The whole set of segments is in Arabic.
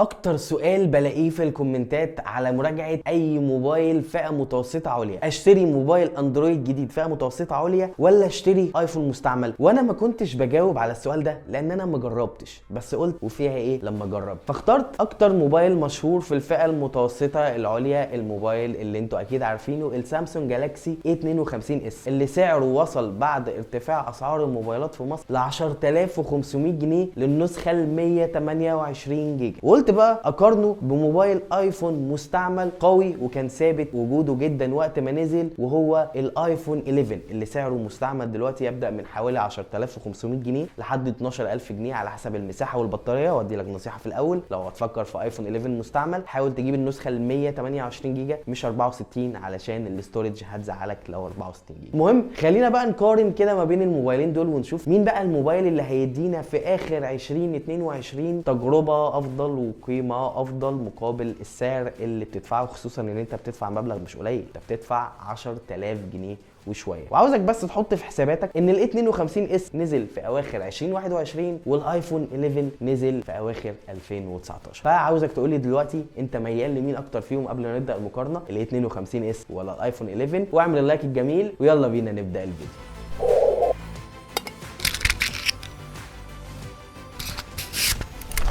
اكتر سؤال بلاقيه في الكومنتات على مراجعه اي موبايل فئه متوسطه عليا: اشتري موبايل اندرويد جديد فئه متوسطه عليا ولا اشتري ايفون مستعمل؟ وانا ما كنتش بجاوب على السؤال ده لان انا ما جربتش، بس قلت وفيها ايه لما اجرب. فاخترت اكتر موبايل مشهور في الفئه المتوسطه العليا، الموبايل اللي انتوا اكيد عارفينه، السامسونج جالاكسي A52s، اللي سعره وصل بعد ارتفاع اسعار الموبايلات في مصر ل 10500 جنيه للنسخه ال 128 جيجا. وقلت بقى اقارنه بموبايل ايفون مستعمل قوي وكان ثابت وجوده جدا وقت ما نزل، وهو الايفون 11 اللي سعره مستعمل دلوقتي يبدا من حوالي 10500 جنيه لحد 12000 جنيه على حسب المساحه والبطاريه. وادي لك نصيحه في الاول: لو هتفكر في ايفون 11 مستعمل حاول تجيب النسخه ال 128 جيجا مش 64 علشان الاستورج هتزعلك لو 64 جيجا. المهم خلينا بقى نقارن كده ما بين الموبايلين دول ونشوف مين بقى الموبايل اللي هيدينا في اخر 2022 تجربه افضل وقيمه افضل مقابل السعر اللي بتدفعه، خصوصا ان انت بتدفع مبلغ مش قليل، انت بتدفع 10000 جنيه وشويه. وعاوزك بس تحط في حساباتك ان ال A52s نزل في اواخر 2021 والايفون 11 نزل في اواخر 2019. فعاوزك تقول لي دلوقتي انت ميال لمين اكتر فيهم قبل ما نبدا المقارنه، ال A52s ولا الايفون 11؟ واعمل اللايك الجميل ويلا بينا نبدا الفيديو.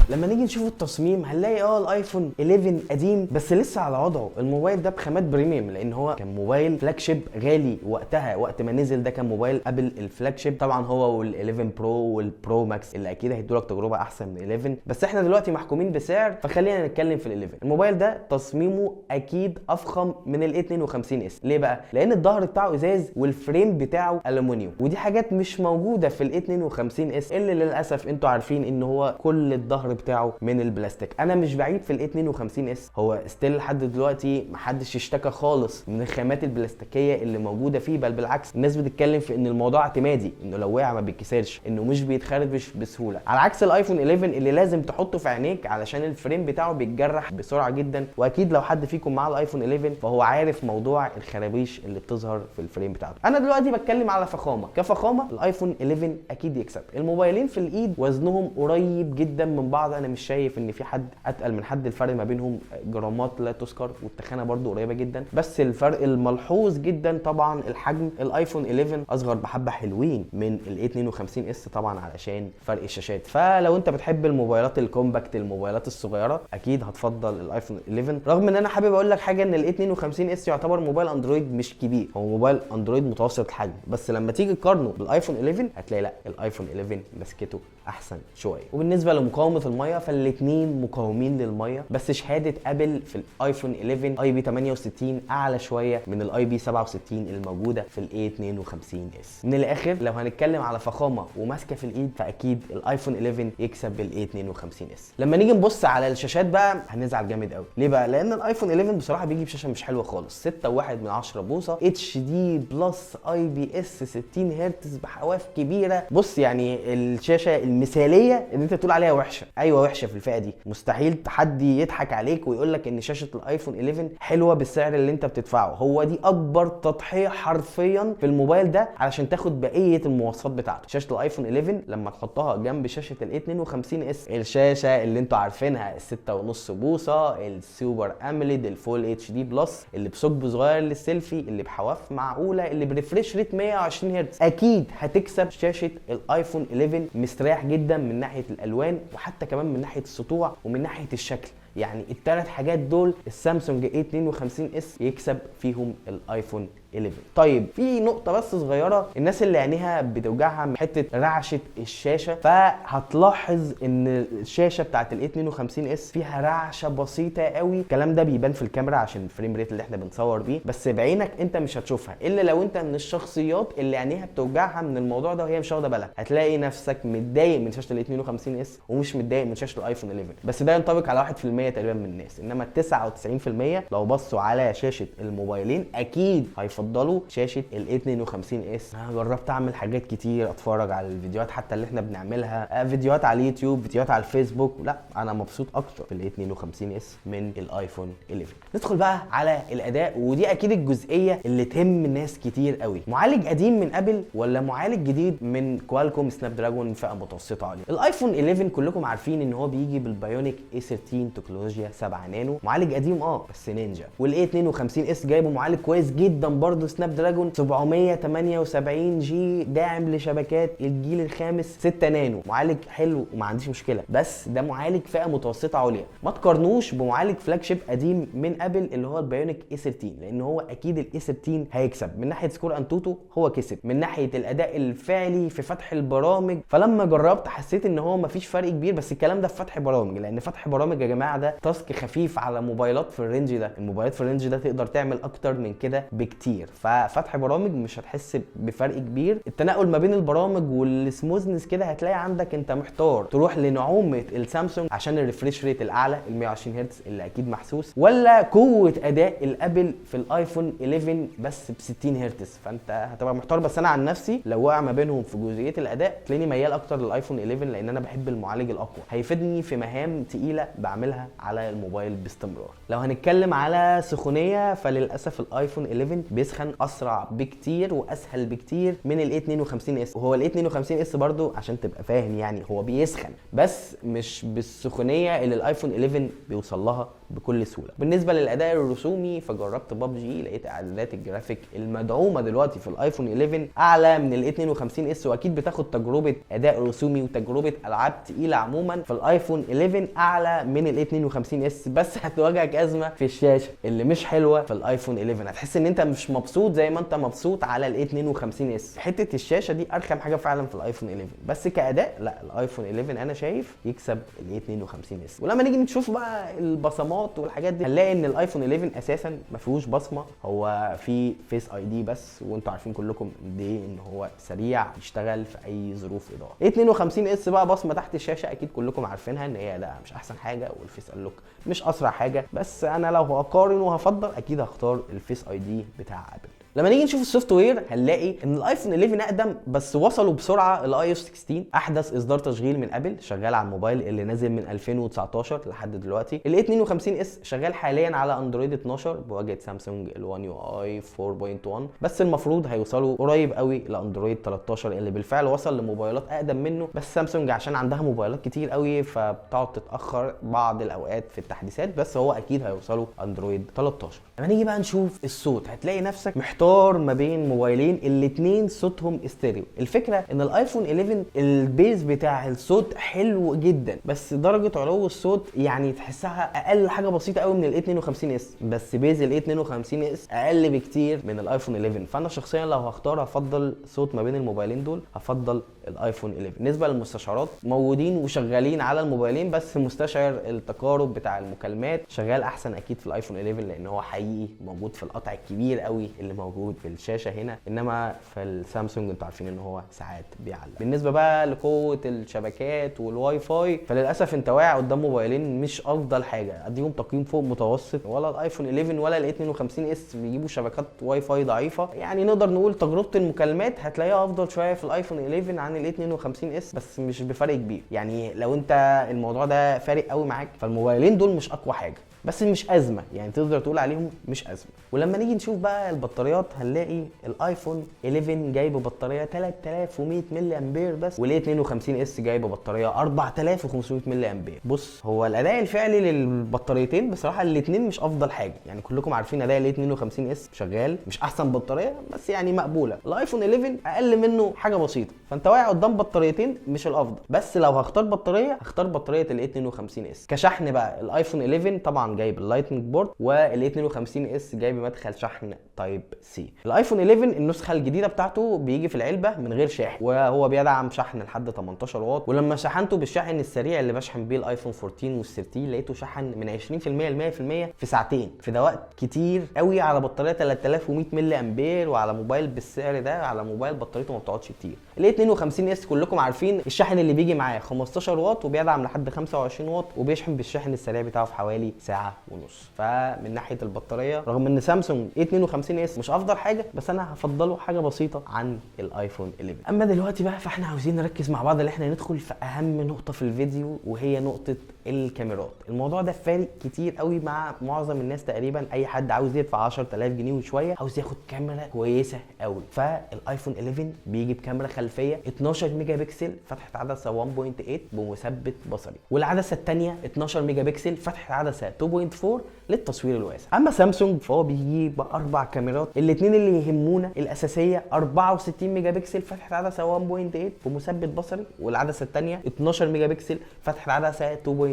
لما نيجي نشوف التصميم هنلاقي الايفون 11 قديم بس لسه على وضعه. الموبايل ده بخامات بريميوم لان هو كان موبايل فلاج شيب غالي وقتها، وقت ما نزل ده كان موبايل قبل الفلاج شيب طبعا، هو وال11 برو والبرو ماكس اللي اكيد هيدوا لك تجربه احسن من 11، بس احنا دلوقتي محكومين بسعر فخلينا نتكلم في ال11. الموبايل ده تصميمه اكيد افخم من ال A52s. ليه بقى؟ لان الظهر بتاعه ازاز والفريم بتاعه الومنيوم، ودي حاجات مش موجوده في ال A52s اللي للاسف انتوا عارفين ان هو كل الظهر بتاعه من البلاستيك. انا مش بعيد في ال A52s، هو ستيل لحد دلوقتي محدش اشتكى خالص من الخامات البلاستيكيه اللي موجوده فيه، بل بالعكس الناس بتتكلم في ان الموضوع اعتمادي، انه لو وقع ما بيتكسرش، انه مش بيتخربش بسهوله، على عكس الايفون 11 اللي لازم تحطه في عينيك علشان الفريم بتاعه بيتجرح بسرعه جدا. واكيد لو حد فيكم معاه الايفون 11 فهو عارف موضوع الخرابيش اللي بتظهر في الفريم بتاعته. انا دلوقتي بتكلم على فخامه، كفخامه الايفون 11 اكيد يكسب. الموبايلين في الايد وزنهم قريب جدا من بعض، انا مش شايف ان في حد اتقل من حد، الفرق ما بينهم جرامات لا تذكر والتخانه برده قريبه جدا. بس الفرق الملحوظ جدا طبعا الحجم، الايفون 11 اصغر بحبه حلوين من ال A52s طبعا علشان فرق الشاشات. فلو انت بتحب الموبايلات الكومباكت، الموبايلات الصغيره، اكيد هتفضل الايفون 11. رغم ان انا حابب اقول لك حاجه، ان ال A52s يعتبر موبايل اندرويد مش كبير، هو موبايل اندرويد متوسط الحجم، بس لما تيجي تقارنه بالايفون 11 هتلاقي لا، الايفون 11 مسكته احسن شويه. وبالنسبه لمقاومه الميه فالاثنين مقاومين للميه، بس شهاده ابل في الايفون 11 IP68 اعلى شويه من الاي بي 67 الموجوده في الاي 52s. من الاخر لو هنتكلم على فخامه وماسكه في الايد فاكيد الايفون 11 يكسب بالاي 52s. لما نيجي نبص على الشاشات بقى هنزعل جامد قوي. ليه بقى؟ لان الايفون 11 بصراحه بيجي بشاشه مش حلوه خالص، 6.1 بوصه اتش دي بلس اي بي اس 60 هرتز بحواف كبيره. بص يعني الشاشه المثاليه ان انت تقول عليها وحشه، ايوه وحشه في الفئه دي، مستحيل حد يضحك عليك ويقول لك ان شاشه الايفون 11 حلوه بالسعر اللي انت بتدفعه. هو دي اكبر تضحيه حرفيا في الموبايل ده علشان تاخد بقيه المواصفات بتاعته. شاشه الايفون 11 لما تحطها جنب شاشه ال A52s، الشاشه اللي انتوا عارفينها، ال 6.5 بوصه، السوبر اموليد، الفول اتش دي بلس، اللي بثقب صغير للسيلفي، اللي بحواف معقوله، اللي بريفريش ريت 120 هرتز، اكيد هتكسب شاشه الايفون 11 مستريح جدا من ناحيه الالوان وحتى كمان من ناحيه السطوع ومن ناحيه الشكل. يعني الثلاث حاجات دول السامسونج A52s يكسب فيهم الايفون 11. طيب في نقطة بس صغيرة، الناس اللي عينيها بتوجعها من حتة رعشة الشاشة، فهتلاحظ ان الشاشة بتاعت ال A52s فيها رعشة بسيطة قوي. الكلام ده بيبان في الكاميرا عشان الفريم ريت اللي احنا بنصور بيه، بس بعينك انت مش هتشوفها الا لو انت من الشخصيات اللي عينيها بتوجعها من الموضوع ده وهي مش واخدة بالها. هتلاقي نفسك متضايق من شاشة ال A52s ومش متضايق من شاشة الايفون 11، بس ده ينطبق على 1% تقريبا من الناس، انما 99% لو بصوا على شاشه الموبايلين اكيد هيفضلوا شاشه ال A52s. انا جربت اعمل حاجات كتير، اتفرج على الفيديوهات حتى اللي احنا بنعملها، فيديوهات على اليوتيوب، فيديوهات على الفيسبوك، لا انا مبسوط اكتر في ال A52s من الايفون 11. ندخل بقى على الاداء، ودي اكيد الجزئيه اللي تهم ناس كتير قوي. معالج قديم من ابل ولا معالج جديد من كوالكوم سناب دراجون فئه متوسطه عليه؟ الايفون 11 كلكم عارفين ان هو بيجي بالبايونيك A13 تكنولوجيا 7 نانو، معالج قديم بس نينجا. والاي 52 اس جايبه معالج كويس جدا برضه سناب دراجون 778 جي، داعم لشبكات الجيل الخامس 6 نانو، معالج حلو وما عنديش مشكله، بس ده معالج فئه متوسطه عليا. ما تقارنوش بمعالج فلاج شيب قديم من ابل اللي هو البايونيك A13، لان هو اكيد الاي 13 هيكسب من ناحيه سكور انتوتو، هو كسب من ناحيه الاداء الفعلي في فتح البرامج. فلما جربت حسيت ان هو مفيش فرق كبير، بس الكلام ده في فتح برامج، لان فتح برامج يا جماعه ده تاسك خفيف على موبايلات في الرينج ده. الموبايلات في الرينج ده تقدر تعمل اكتر من كده بكتير، ففتح برامج مش هتحس بفرق كبير. التنقل ما بين البرامج والسموزنس كده هتلاقي عندك انت محتار تروح لنعومه السامسونج عشان الريفريش ريت الاعلى ال 120 هرتز اللي اكيد محسوس، ولا قوه اداء الابل في الايفون 11 بس ب 60 هرتز. فانت هتبقى محتار. بس انا عن نفسي لو وقع ما بينهم في جزئيه الاداء تلاقيني ميال اكتر للايفون 11، لان انا بحب المعالج الاقوى، هيفيدني في مهام تقيله بعملها على الموبايل باستمرار. لو هنتكلم على سخونيه فللاسف الايفون 11 بيسخن اسرع بكتير واسهل بكتير من الاي 52 اس. وهو الاي 52 اس برضو عشان تبقى فاهم يعني هو بيسخن بس مش بالسخونيه اللي الايفون 11 بيوصل لها بكل سهوله. بالنسبه للاداء الرسومي فجربت ببجي، لقيت اعدادات الجرافيك المدعومه دلوقتي في الايفون 11 اعلى من الاي 52 اس، واكيد بتاخد تجربه اداء رسومي وتجربه العاب تقيله عموما في الايفون 11 اعلى من الاي 52 اس. بس هتواجهك ازمه في الشاشه اللي مش حلوه في الايفون 11، هتحس ان انت مش مبسوط زي ما انت مبسوط على الاي 52 اس. حته الشاشه دي ارخم حاجه فعلا في الايفون 11، بس كاداء لا الايفون 11 انا شايف يكسب الاي 52 اس. ولما نيجي نشوف بقى البصمات والحاجات دي هنلاقي ان الايفون 11 اساسا ما فيهوش بصمه، هو في فيس اي دي بس، وانتوا عارفين كلكم قد ايه ان هو سريع يشتغل في اي ظروف اضاءه. الاي 52 اس بقى بصمه تحت الشاشه اكيد كلكم عارفينها ان هي لا مش احسن حاجه، والفيس انلوك مش اسرع حاجه، بس انا لو هقارن وهفضل اكيد هختار الفيس اي دي بتاع ابل. لما نيجي نشوف السوفت وير هنلاقي ان الايفون 11 اقدم بس وصلوا بسرعه الاي او اس 16 احدث اصدار تشغيل من ابل، شغال على الموبايل اللي نازل من 2019 لحد دلوقتي. ال 52 اس شغال حاليا على اندرويد 12 بواجهه سامسونج ال1 يو اي 4.1، بس المفروض هيوصلوا قريب قوي لاندرويد 13 اللي بالفعل وصل لموبايلات اقدم منه، بس سامسونج عشان عندها موبايلات كتير قوي فبتقعد تتاخر بعض الاوقات في التحديثات، بس هو اكيد هيوصلوا اندرويد 13. لما نيجي بقى نشوف الصوت هتلاقي نفسك محتار ما بين موبايلين الاثنين صوتهم استيريو. الفكره ان الايفون 11 البيز بتاع الصوت حلو جدا، بس درجه علو الصوت يعني تحسها اقل حاجه بسيطه قوي من ال 52 اس، بس بيز ال 52 اس اقل بكتير من الايفون 11. فانا شخصيا لو هختار هفضل صوت ما بين الموبايلين دول هفضل الايفون 11. بالنسبه للمستشعرات موجودين وشغالين على الموبايلين، بس مستشعر التقارب بتاع المكالمات شغال احسن اكيد في الايفون 11 لان هو حقيقي موجود في القطع الكبير قوي اللي موجود في الشاشه هنا، انما في السامسونج انتوا عارفين ان هو ساعات بيعلق. بالنسبه بقى لقوه الشبكات والواي فاي فللاسف انت واقع قدام موبايلين مش افضل حاجه، اديهم تقييم فوق متوسط. ولا الايفون 11 ولا ال 52 اس بيجيبوا شبكات واي فاي ضعيفه، يعني نقدر نقول تجربه المكالمات هتلاقيها افضل شويه في الايفون 11 عن ال 52 اس، بس مش بفرق كبير. يعني لو انت الموضوع ده فارق قوي معاك فالموبايلين دول مش اقوى حاجه، بس مش ازمه، يعني تقدر تقول عليهم مش ازمه. ولما نيجي نشوف بقى البطاريات هنلاقي الايفون 11 جايب بطاريه 3100 ملي امبير بس، والاي 52 اس جايب بطاريه 4500 ملي امبير. بص هو الاداء الفعلي للبطاريتين بصراحه الاثنين مش افضل حاجه، يعني كلكم عارفين اداء الاي 52 اس شغال مش احسن بطاريه بس يعني مقبوله. الايفون 11 اقل منه حاجه بسيطه، فانت واقع قدام بطاريتين مش الافضل. بس لو هختار بطاريه هختار بطاريه الاي 52 اس. كشحن بقى الايفون 11 طبعا جايب اللايتنج بورد، والاي 52 اس جايب مدخل شحن تايب سي. الايفون 11 النسخه الجديده بتاعته بيجي في العلبه من غير شاحن، وهو بيدعم شحن لحد 18 واط، ولما شحنته بالشحن السريع اللي بشحن بيه الايفون 14 وال13 لقيته شحن من 20% ل 100% في ساعتين. في ده وقت كتير قوي على بطاريه 3100 ملي امبير، وعلى موبايل بالسعر ده، على موبايل بطاريته ما بتقعدش كتير. ال 52 اس كلكم عارفين الشحن اللي بيجي معاه 15 واط وبيدعم لحد 25 واط، وبيشحن بالشحن السريع بتاعه في حوالي ساعه ونص. فمن ناحيه البطاريه رغم ان سامسونج A 52 اس مش افضل حاجه، بس انا هفضله حاجه بسيطه عن الايفون 11. اما دلوقتي بقى فاحنا عاوزين نركز مع بعض ان احنا ندخل في اهم نقطه في الفيديو، وهي نقطه الكاميرات. الموضوع ده فارق كتير قوي مع معظم الناس تقريبا. اي حد عاوز يدفع 10000 جنيه وشويه عاوز ياخد كاميرا كويسه قوي، فالايفون 11 بيجي بكاميرا خلفيه 12 ميجا بكسل فتحه عدسه 1.8 بمثبت بصري، والعدسه الثانيه 12 ميجا بكسل فتحه عدسه 2.4 للتصوير الواسع. اما سامسونج فهو بيجي باربع كاميرات، الاثنين اللي يهمونا الاساسيه 64 ميجا بكسل فتحه عدسه 1.8 بمثبت بصري، والعدسه الثانيه 12 ميجا بكسل فتحه عدسه 2.2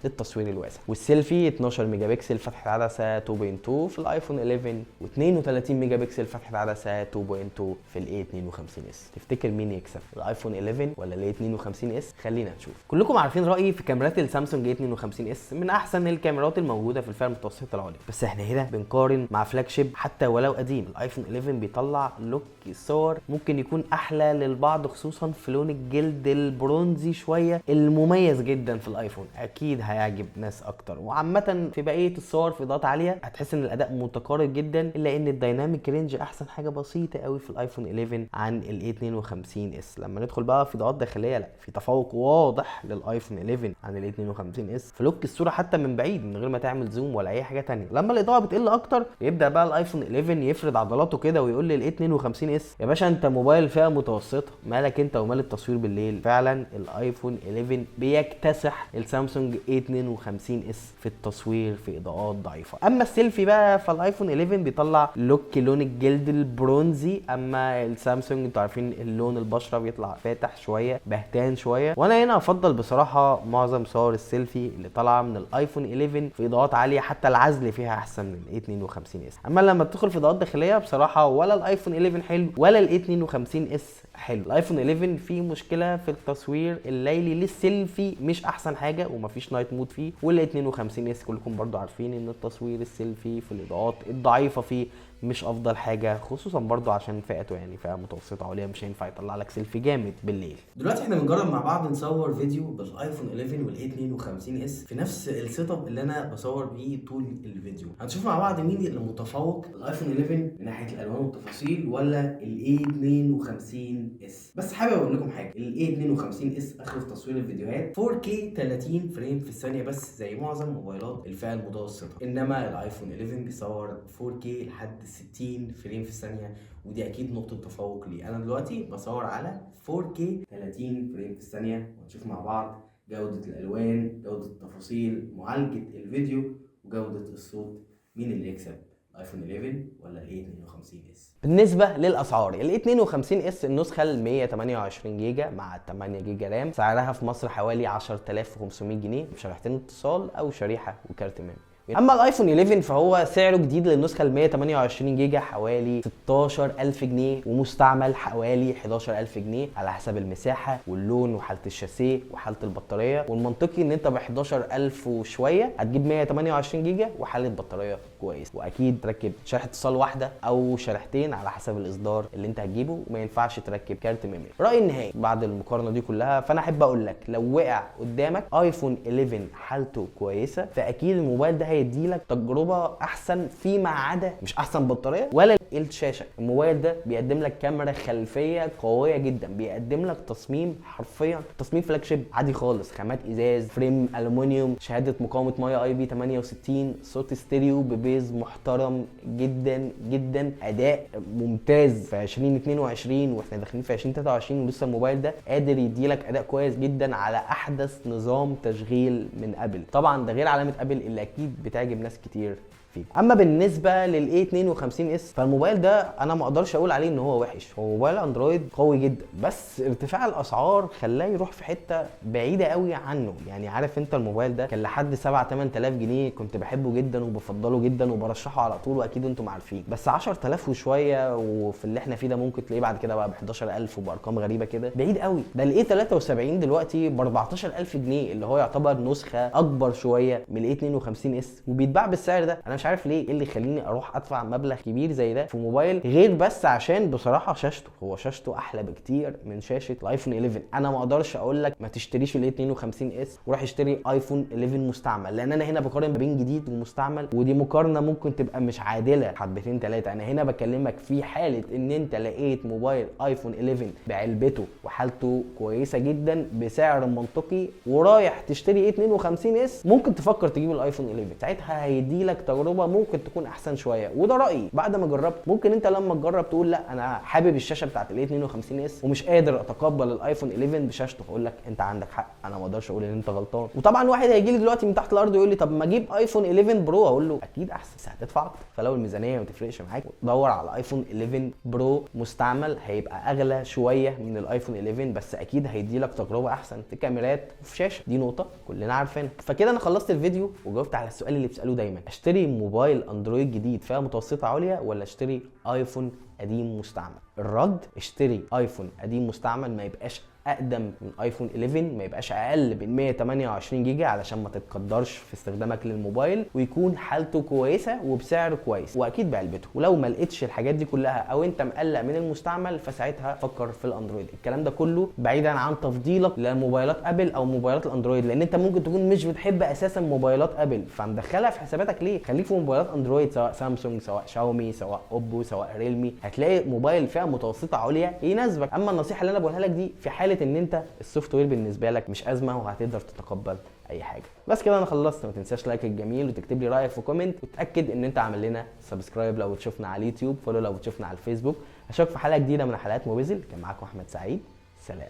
للتصوير الواسع، والسيلفي 12 ميجا بكسل فتحه عدسه 2.2 في الايفون 11، و32 ميجا بكسل فتحه عدسه 2.2 في الاي 52 اس. تفتكر مين يكسب، الايفون 11 ولا الاي 52 اس؟ خلينا نشوف. كلكم عارفين رايي في كاميرات السامسونج اي 52 اس من احسن الكاميرات الموجوده في الفئه المتوسطه العليا، بس احنا هنا بنقارن مع فلاج شيب حتى ولو قديم. الايفون 11 بيطلع لوك الصور ممكن يكون احلى للبعض، خصوصا في لون الجلد البرونزي شويه المميز جدا في الايفون، اكيد هيعجب ناس اكتر. وعامه في بقيه الصور في اضاءات عاليه هتحس ان الاداء متقارب جدا، الا ان الدايناميك رينج احسن حاجه بسيطه قوي في الايفون 11 عن الاي 52 اس. لما ندخل بقى في اضاءات داخليه لا، في تفوق واضح للايفون 11 عن الاي 52 اس في لوك الصوره حتى من بعيد من غير ما تعمل زوم ولا اي حاجه ثانيه. لما الاضاءه بتقل اكتر يبدا بقى الايفون 11 يفرد عضلاته كده ويقول للاي 52 اس يا باشا انت موبايل فئه متوسطه، مالك انت ومال التصوير بالليل. فعلا الايفون 11 بيكتسح السامسونج A 52 اس في التصوير في اضاءات ضعيفه. اما السيلفي بقى فالايفون 11 بيطلع لوك لون الجلد البرونزي، اما السامسونج انتوا عارفين اللون البشره بيطلع فاتح شويه بهتان شويه. وانا هنا افضل بصراحه معظم صور السيلفي اللي طالعه من الايفون 11 في اضاءات عاليه، حتى العزل فيها احسن من الاي 52 اس. اما لما بتدخل في اضاءات داخليه بصراحه ولا الايفون 11 حلو ولا الاي 52 اس حلو. الايفون 11 فيه مشكله في التصوير الليلي للسيلفي مش احسن حاجه ومفيش نايت مود فيه، وال 52 اس كلكم برضو عارفين ان التصوير السيلفي في الاضاءات الضعيفه فيه مش افضل حاجه، خصوصا برضو عشان فئته يعني فئه متوسطه عليا مش هينفع يطلع لك سيلفي جامد بالليل. دلوقتي احنا بنجرب مع بعض نصور فيديو بالايفون 11 والاي 52 اس في نفس السيت اب اللي انا بصور بيه طول الفيديو. هنشوف مع بعض مين اللي متفوق، الايفون 11 من ناحيه الالوان والتفاصيل ولا الاي 52 اس. بس حابب اقول لكم حاجه، الاي 52 اس اخره في تصوير الفيديوهات 4K 30 فريم في الثانيه بس زي معظم موبايلات الفئه المتوسطه، انما الايفون 11 بيصور 4K لحد 60 فريم في الثانيه، ودي اكيد نقطه تفوق لي. انا دلوقتي بصور على 4K 30 فريم في الثانيه، ونشوف مع بعض جوده الالوان، جوده التفاصيل، معالجه الفيديو، وجوده الصوت، مين اللي يكسب، الايفون 11 ولا الاي 52 اس. بالنسبه للاسعار الاي 52 اس النسخه ال 128 جيجا مع 8 جيجا رام سعرها في مصر حوالي 10500 جنيه بشريحتين اتصال او شريحه وكارت ميموري. اما الايفون 11 فهو سعره جديد للنسخه ال 128 جيجا حوالي 16000 جنيه ومستعمل حوالي 11000 جنيه على حسب المساحه واللون وحاله الشاسيه وحاله البطاريه. والمنطقي ان انت ب 11000 وشويه هتجيب 128 جيجا وحاله بطاريه كويس، واكيد تركب شريحه اتصال واحده او شريحتين على حسب الاصدار اللي انت هتجيبه، وما ينفعش تركب كارت ميموري. رايي النهائي بعد المقارنه دي كلها فانا احب اقول لك لو وقع قدامك ايفون 11 حالته كويسه فاكيد الموبايل ده هيديلك تجربه احسن فيما عدا مش احسن بطاريه ولا الشاشه. الموبايل ده بيقدم لك كاميرا خلفيه قويه جدا، بيقدم لك تصميم حرفيا تصميم فلاج شيب عادي خالص، خامات ازاز، فريم الومنيوم، شهاده مقاومه ميه اي بي 68، صوت ستيريو ببيز محترم جدا جدا، اداء ممتاز في 2022 واحنا داخلين في 2023 ولسه الموبايل ده قادر يديلك اداء كويس جدا على احدث نظام تشغيل من ابل. طبعا ده غير علامه ابل اللي اكيد بتعجب ناس كتير فيكم. اما بالنسبه للاي 52 اس فالموبايل ده انا ما اقدرش اقول عليه ان هو وحش، هو موبايل اندرويد قوي جدا، بس ارتفاع الاسعار خلاه يروح في حته بعيده قوي عنه. يعني عارف انت الموبايل ده كان لحد 7 8000 جنيه كنت بحبه جدا وبفضله جدا وبرشحه على طول، واكيد انتم عارفين. بس 10000 وشويه وفي اللي احنا فيه ده ممكن تلاقيه بعد كده بقى ب 11000 وبارقام غريبه كده، بعيد قوي. ده الاي 73 دلوقتي ب 14000 جنيه اللي هو يعتبر نسخه اكبر شويه من الاي 52 اس، وبيتباع بالسعر ده. انا مش عارف ليه ايه اللي يخليني اروح ادفع مبلغ كبير زي ده في موبايل، غير بس عشان بصراحه شاشته، هو شاشته احلى بكتير من شاشه الايفون 11. انا ما اقدرش اقول لك ما تشتريش الاي 52 اس وروح اشتري ايفون 11 مستعمل، لان انا هنا بقارن ما بين جديد ومستعمل، ودي مقارنه ممكن تبقى مش عادله حبتين ثلاثه. انا هنا بكلمك في حاله ان انت لقيت موبايل ايفون 11 بعلبته وحالته كويسه جدا بسعر منطقي ورايح تشتري ايه 52 اس، ممكن تفكر تجيب الايفون 11. ساعتها هيدي لك تجربه ممكن تكون احسن شويه، وده رايي بعد ما جربت. ممكن انت لما تجرب تقول لا انا حابب الشاشه بتاعت الاي 52 اس ومش قادر اتقبل الايفون 11 بشاشته، اقول لك انت عندك حق، انا ما اقدرش اقول ان انت غلطان. وطبعا واحد هيجي لي دلوقتي من تحت الارض يقول لي طب ما اجيب ايفون 11 برو، اقول له اكيد احسن بس هتدفع اكتر. فلو الميزانيه ما تفرقش معاك دور على ايفون 11 برو مستعمل، هيبقى اغلى شويه من الايفون 11 بس اكيد هيدي لك تجربه احسن في كاميرات وفي شاشه، دي نقطه كلنا عارفينها. فكده انا خلصت الفيديو وجاوبت على السؤال اللي بتسالوه دايما، اشتري موبايل اندرويد جديد فئه متوسطه عليا ولا اشتري ايفون قديم مستعمل؟ الرد اشتري ايفون قديم مستعمل، ما يبقاش اقدم من ايفون 11، ما يبقاش اقل من 128 جيجا علشان ما تتقدرش في استخدامك للموبايل، ويكون حالته كويسه وبسعر كويس واكيد بعلبته. ولو ما لقيتش الحاجات دي كلها او انت مقلق من المستعمل فساعتها فكر في الاندرويد. الكلام ده كله بعيدا عن تفضيلك لموبايلات ابل او موبايلات الاندرويد، لان انت ممكن تكون مش بتحب اساسا موبايلات ابل فمدخلها في حساباتك ليه. خليك في موبايلات اندرويد سواء سامسونج سواء شاومي سواء اوبو سواء ريلمي، هتلاقي موبايل فئه متوسطه عليا يناسبك. اما النصيحه اللي انا بقولها لك دي في حاله ان انت السوفت وير بالنسبه لك مش ازمه وهتقدر تتقبل اي حاجه. بس كده انا خلصت، ما تنساش لايك الجميل وتكتب لي رايك في كومنت، وتاكد ان انت عامل لنا سبسكرايب لو بتشوفنا على اليوتيوب، فولو لو بتشوفنا على الفيسبوك. اشوفك في حلقه جديده من حلقات موبيزل، كان معاكم احمد سعيد، سلام.